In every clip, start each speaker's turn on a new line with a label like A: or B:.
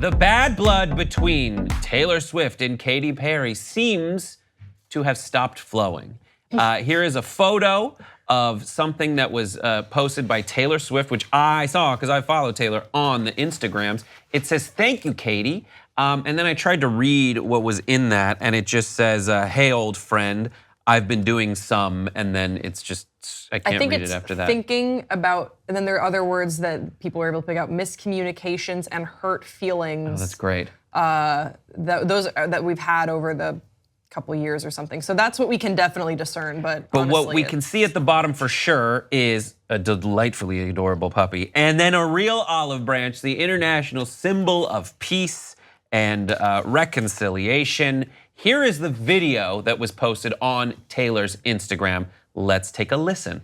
A: The bad blood between Taylor Swift and Katy Perry seems to have stopped flowing. Here is a photo of something that was posted by Taylor Swift, which I saw because I follow Taylor on the Instagrams. It says, "Thank you, Katy." And then I tried to read what was in that, and it just says, "Hey, old friend, I've been doing some," and then it's just, I can't read it after that.
B: Thinking about, and then there are other words that people are able to pick out: miscommunications and hurt feelings.
A: Oh, that's great.
B: Those that we've had over the couple years or something. So that's what we can definitely discern. But honestly,
A: what we can see at the bottom for sure is a delightfully adorable puppy, and then a real olive branch, the international symbol of peace and reconciliation. Here is the video that was posted on Taylor's Instagram. Let's take a listen.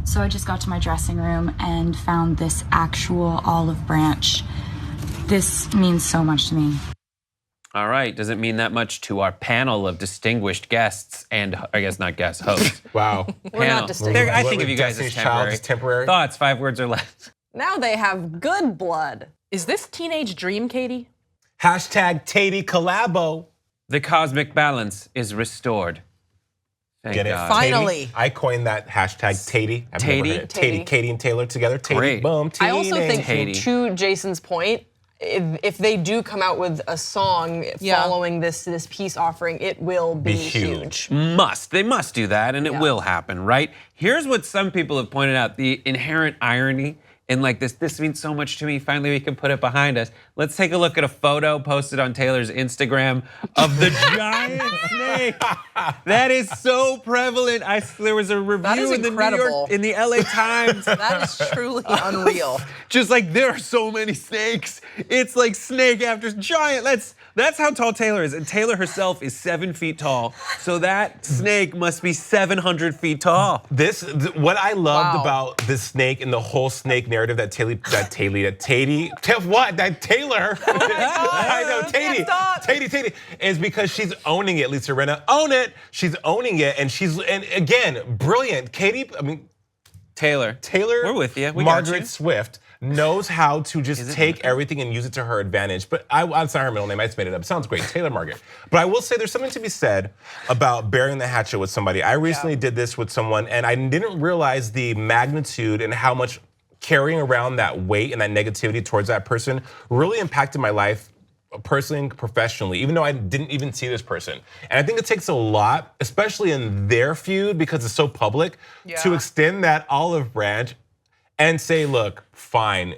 C: So I just got to my dressing room and found this actual olive branch. This means so much to me.
A: All right, does it mean that much to our panel of distinguished guests and, I guess not guests, hosts?
D: Wow.
B: We're not distinguished.
A: I think of you guys as temporary. Thoughts, 5 words or less.
B: Now they have good blood.
E: Is this teenage dream, Katy?
D: Hashtag Katy collabo.
A: The cosmic balance is restored. Thank
D: Get it?
A: God.
E: Finally.
D: I coined that hashtag Taty. I've never heard it.
B: Taty.
D: Katy and Taylor together. Taty,
A: Great.
D: boom,
B: I also think,
A: Katy.
B: to Jason's point, if they do come out with a song following this peace offering, it will be huge.
A: They must do that, and it will happen, right? Here's what some people have pointed out: the inherent irony in like this means so much to me. Finally, we can put it behind us. Let's take a look at a photo posted on Taylor's Instagram of the giant snake. That is so prevalent. There was a review in the LA Times.
E: That is truly unreal.
A: Just like, there are so many snakes. It's like snake after giant. That's how tall Taylor is. And Taylor herself is 7 feet tall. So that snake must be 700 feet tall.
D: What I loved about this snake and the whole snake narrative that Taylor, I know, Taty, is because she's owning it. Lisa Rinna, own it. She's owning it, and again, brilliant. Katy,
A: Taylor,
D: we're
A: with you.
D: Margaret Swift knows how to just take everything and use it to her advantage. But that's not her middle name. I just made it up. Sounds great, Taylor Margaret. But I will say there's something to be said about burying the hatchet with somebody. I recently did this with someone, and I didn't realize the magnitude and how much carrying around that weight and that negativity towards that person really impacted my life personally and professionally, even though I didn't even see this person. And I think it takes a lot, especially in their feud, because it's so public, to extend that olive branch and say, look, fine,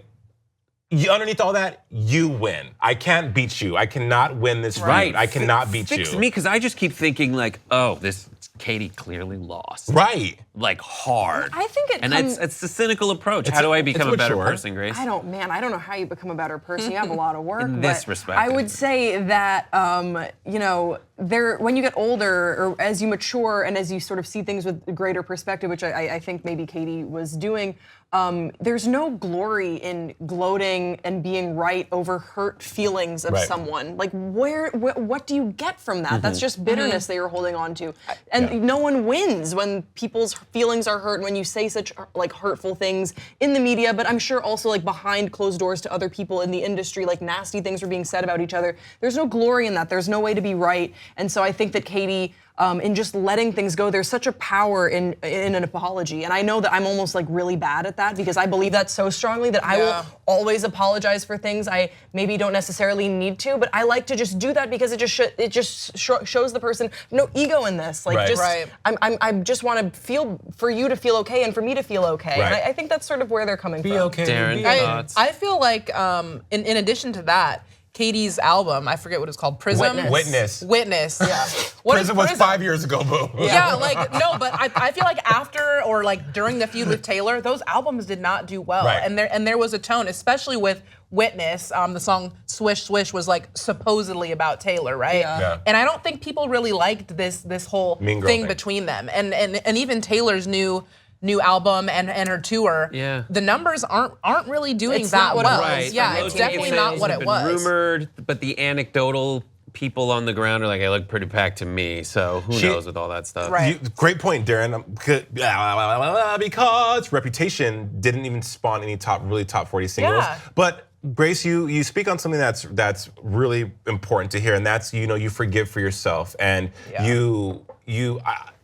D: underneath all that, you win. I can't beat you. I cannot win this feud. I cannot beat you.
A: Fix me, because I just keep thinking like, oh, this Katy clearly lost.
D: Right.
A: Like hard.
B: I think
A: it's the cynical approach. How do I become a better person, Grace?
B: I don't know how you become a better person. You have a lot of work.
A: In this respect,
B: I would say that when you get older, or as you mature and as you sort of see things with greater perspective, which I think maybe Katy was doing, there's no glory in gloating and being right over hurt feelings of someone. Like, what do you get from that? That's just bitterness that you're holding on to. And no one wins when people's feelings are hurt, when you say such like hurtful things in the media, but I'm sure also like behind closed doors to other people in the industry, like nasty things are being said about each other. There's no glory in that. There's no way to be right. And so I think that Katy, in just letting things go, there's such a power in an apology. And I know that I'm almost like really bad at that, because I believe that so strongly that I will always apologize for things I maybe don't necessarily need to, but I like to just do that because it just shows the person no ego in this. Like I just want to feel, for you to feel okay and for me to feel okay. And I think that's sort of where they're coming from.
D: Okay.
A: Daron, thoughts?
E: I feel like in addition to that, Katy's album, I forget what it's called, Prism?
D: Witness.
E: Yeah.
D: Prism was 5 years ago, boo.
E: Yeah, like, no, but I feel like after or like during the feud with Taylor, those albums did not do well.
D: Right.
E: And there was a tone, especially with Witness. The song Swish Swish was like supposedly about Taylor, right?
D: Yeah.
E: And I don't think people really liked this whole thing between them. And even Taylor's new album and her tour, the numbers aren't really doing that well.
A: Right.
E: Yeah, it's definitely not what it was.
A: Rumored, but the anecdotal people on the ground are like, "I look pretty packed to me." So who knows with all that stuff?
E: Right.
D: Great point, Daron. Because Reputation didn't even spawn any top 40 singles, but Grace, you speak on something that's really important to hear, and that's you forgive for yourself, and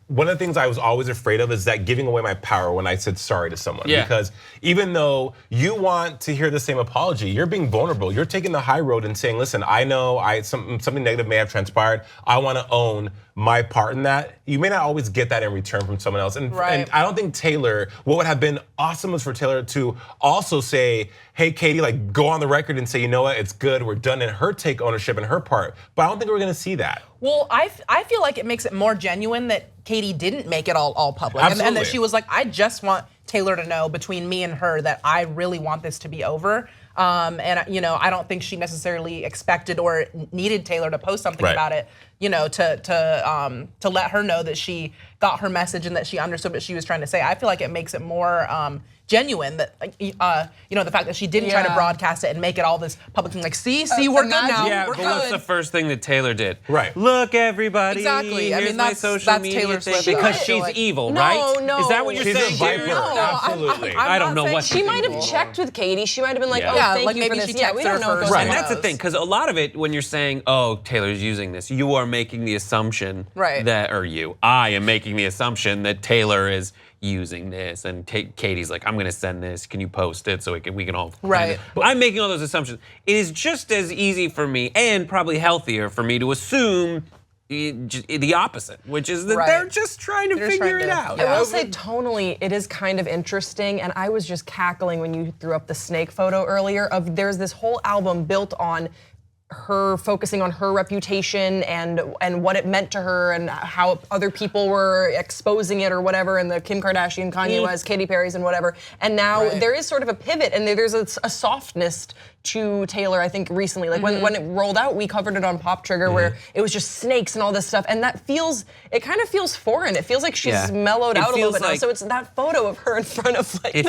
D: one of the things I was always afraid of is that giving away my power when I said sorry to someone.
A: Yeah.
D: Because even though you want to hear the same apology, you're being vulnerable. You're taking the high road and saying, listen, I know something negative may have transpired. I want to own my part in that. You may not always get that in return from someone else. And I don't think Taylor, what would have been awesome was for Taylor to also say, hey, Katy, like go on the record and say, you know what, it's good, we're done, and her take ownership in her part. But I don't think we're gonna see that.
E: Well, I feel like it makes it more genuine that Katy didn't make it all public. And that she was like, I just want Taylor to know between me and her that I really want this to be over. And I don't think she necessarily expected or needed Taylor to post something about it, to let her know that she got her message and that she understood what she was trying to say. I feel like it makes it more genuine that the fact that she didn't try to broadcast it and make it all this public thing, like see we're good now.
A: Yeah,
E: we're
A: but
E: good.
A: what's the first thing that Taylor did?
D: Right.
A: Look, everybody.
E: Exactly.
A: Here's my social media
E: Taylor
A: thing.
E: Swift.
A: Because
E: I feel
A: she's
E: like-
A: evil,
B: No,
A: right?
B: no.
A: Is that what you're
D: She's
A: saying?
D: a viper.
A: Jared?
D: Absolutely.
A: I don't know what.
B: She might have checked with Katy. She might have been like, oh,
A: Yeah.
B: thank
E: like
B: you for
E: maybe
B: this.
E: she
B: Yeah, we
E: texted
B: don't
E: her
B: know what
E: first.
B: goes
A: And
B: on.
A: that's the thing, because a lot of it, when you're saying, oh, Taylor's using this, you are making the assumption I am making the assumption that Taylor is using this, and Katy's like, I'm gonna send this, can you post it so we can all
E: Right.
A: I'm making all those assumptions. It is just as easy for me, and probably healthier for me, to assume the opposite, which is that they're just trying to figure it out.
B: I will say tonally, it is kind of interesting, and I was just cackling when you threw up the snake photo earlier there's this whole album built on her focusing on her reputation and what it meant to her and how other people were exposing it or whatever, and the Kim Kardashian, Kanye West, Katy Perry's and whatever. And now there is sort of a pivot, and there's a softness to Taylor, I think, recently. Like when it rolled out, we covered it on Pop Trigger where it was just snakes and all this stuff, and it kind of feels foreign. It feels like she's mellowed out a little bit now. So it's that photo of her in front of like
A: it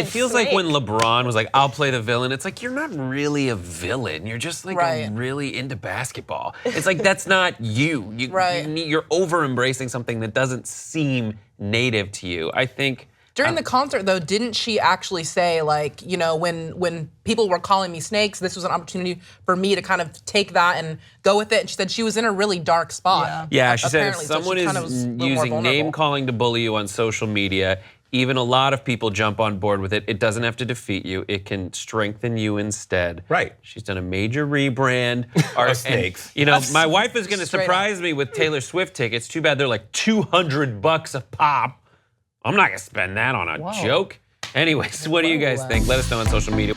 A: feels like when LeBron was like, I'll play the villain. It's like, you're not really a villain. You're just like really into basketball. It's like, that's not you. You're over embracing something that doesn't seem native to you. I think.
E: During the concert, though, didn't she actually say, like, when people were calling me snakes, this was an opportunity for me to kind of take that and go with it? And she said she was in a really dark spot.
A: Yeah, she said if
E: apparently,
A: someone
E: so
A: is using name calling to bully you on social media, even a lot of people jump on board with it. It doesn't have to defeat you. It can strengthen you instead.
D: Right.
A: She's done a major rebrand.
D: Of snakes.
A: My wife is going to surprise me with Taylor Swift tickets. Too bad they're like $200 a pop. I'm not going to spend that on a joke. Anyways, what do you guys think? Let us know on social media.